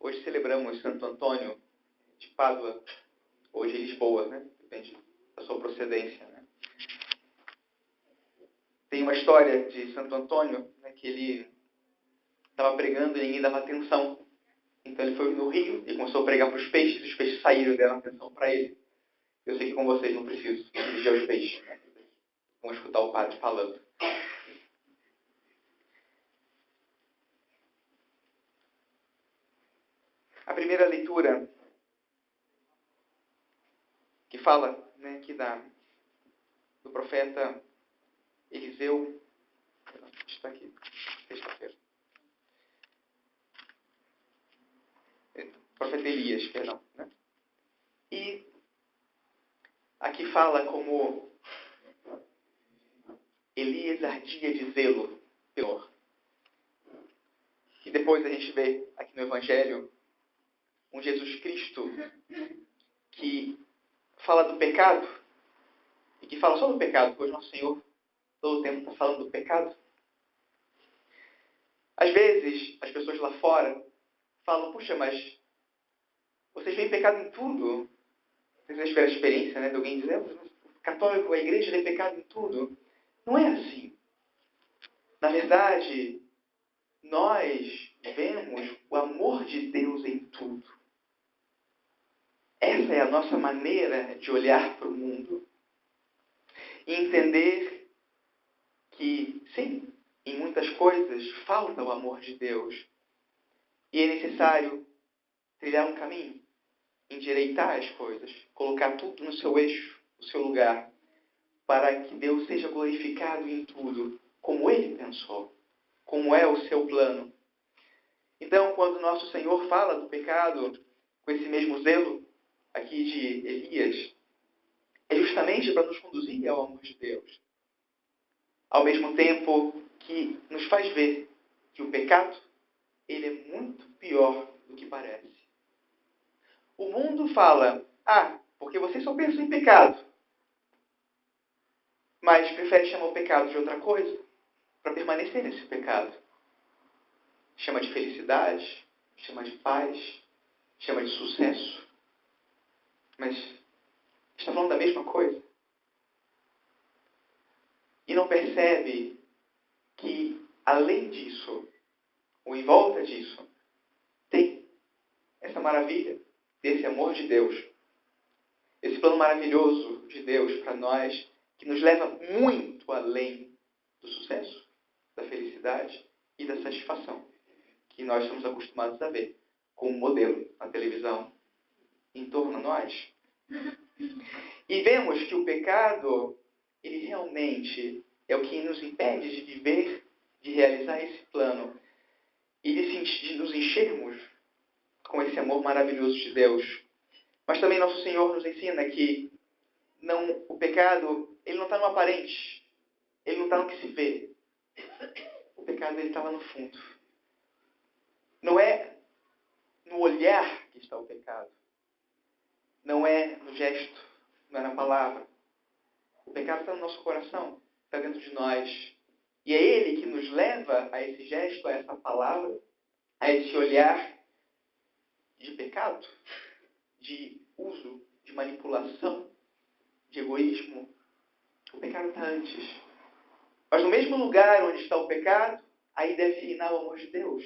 Hoje celebramos Santo Antônio de Pádua, ou de Lisboa, né? Depende da sua procedência, né? Tem uma história de Santo Antônio, né, que ele estava pregando e ninguém dava atenção. Então ele foi no rio e começou a pregar para os peixes, e os peixes saíram e deram atenção para ele. Eu sei que com vocês não preciso dirigir aos peixes, né? Vamos escutar o padre falando. A primeira leitura que fala, né, aqui do profeta Eliseu, está aqui, sexta-feira. Profeta Elias, perdão, né? E aqui fala como Elias ardia de zelo pelo Senhor. E depois a gente vê aqui no Evangelho um Jesus Cristo que fala do pecado e que fala só do pecado, pois nosso Senhor todo o tempo está falando do pecado. Às vezes, as pessoas lá fora falam, puxa, mas vocês veem pecado em tudo. Vocês já tiveram a experiência, né, de alguém dizer, o católico, a igreja vê pecado em tudo. Não é assim. Na verdade, nós vemos o amor de Deus em tudo. Essa é a nossa maneira de olhar para o mundo. E entender que, sim, em muitas coisas falta o amor de Deus. E é necessário trilhar um caminho, endireitar as coisas, colocar tudo no seu eixo, no seu lugar, para que Deus seja glorificado em tudo, como Ele pensou, como é o seu plano. Então, quando nosso Senhor fala do pecado com esse mesmo zelo aqui de Elias, é justamente para nos conduzir ao amor de Deus. Ao mesmo tempo que nos faz ver que o pecado, ele é muito pior do que parece. O mundo fala, porque você só pensa em pecado, mas prefere chamar o pecado de outra coisa para permanecer nesse pecado. Chama de felicidade, chama de paz, chama de sucesso. Mas está falando da mesma coisa. E não percebe que, além disso, ou em volta disso, tem essa maravilha desse amor de Deus. Esse plano maravilhoso de Deus para nós, que nos leva muito além do sucesso, da felicidade e da satisfação que nós estamos acostumados a ver como modelo na televisão em torno de nós. E vemos que o pecado, ele realmente é o que nos impede de viver, de realizar esse plano e de nos enchermos com esse amor maravilhoso de Deus. Mas também nosso Senhor nos ensina que o pecado, ele não está no aparente, ele não está no que se vê. O pecado, ele está lá no fundo. Não é no olhar que está o pecado. Não é no gesto, não é na palavra. O pecado está no nosso coração, está dentro de nós. E é ele que nos leva a esse gesto, a essa palavra, a esse olhar de pecado, de uso, de manipulação, de egoísmo. O pecado está antes. Mas no mesmo lugar onde está o pecado, aí deve reinar o amor de Deus.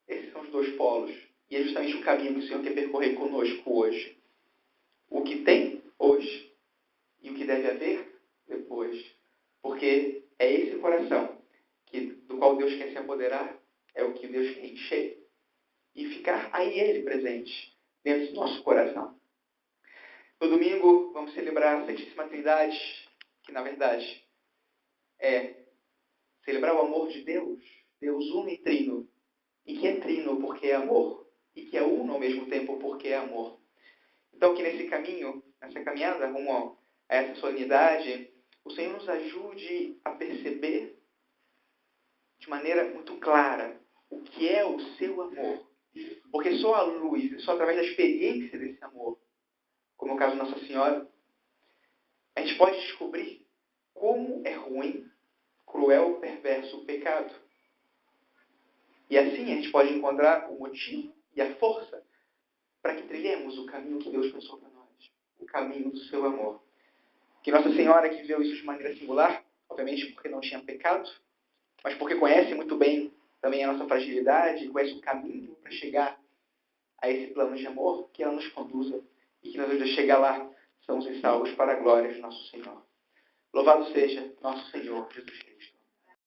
Esses são os dois polos. E é justamente o caminho que o Senhor quer percorrer conosco hoje. O que tem hoje e o que deve haver depois. Porque é esse coração do qual Deus quer se apoderar, é o que Deus quer encher e ficar aí Ele presente dentro do nosso coração. No domingo vamos celebrar a Santíssima Trindade, que na verdade é celebrar o amor de Deus, Deus uno e trino, e que é trino porque é amor, e que é uno ao mesmo tempo porque é amor. Então que nesse caminho, nessa caminhada rumo a essa solenidade, o Senhor nos ajude a perceber de maneira muito clara o que é o seu amor. Porque só a luz, só através da experiência desse amor, como é o caso de Nossa Senhora, a gente pode descobrir como é ruim, cruel, perverso o pecado. E assim a gente pode encontrar o motivo e a força para que trilhemos o caminho que Deus pensou para nós, o caminho do seu amor. Que Nossa Senhora, que viveu isso de maneira singular, obviamente porque não tinha pecado, mas porque conhece muito bem também a nossa fragilidade, conhece o caminho para chegar a esse plano de amor, que ela nos conduza e que nos ajude a chegar lá, sãos e salvos para a glória de nosso Senhor. Louvado seja nosso Senhor Jesus Cristo.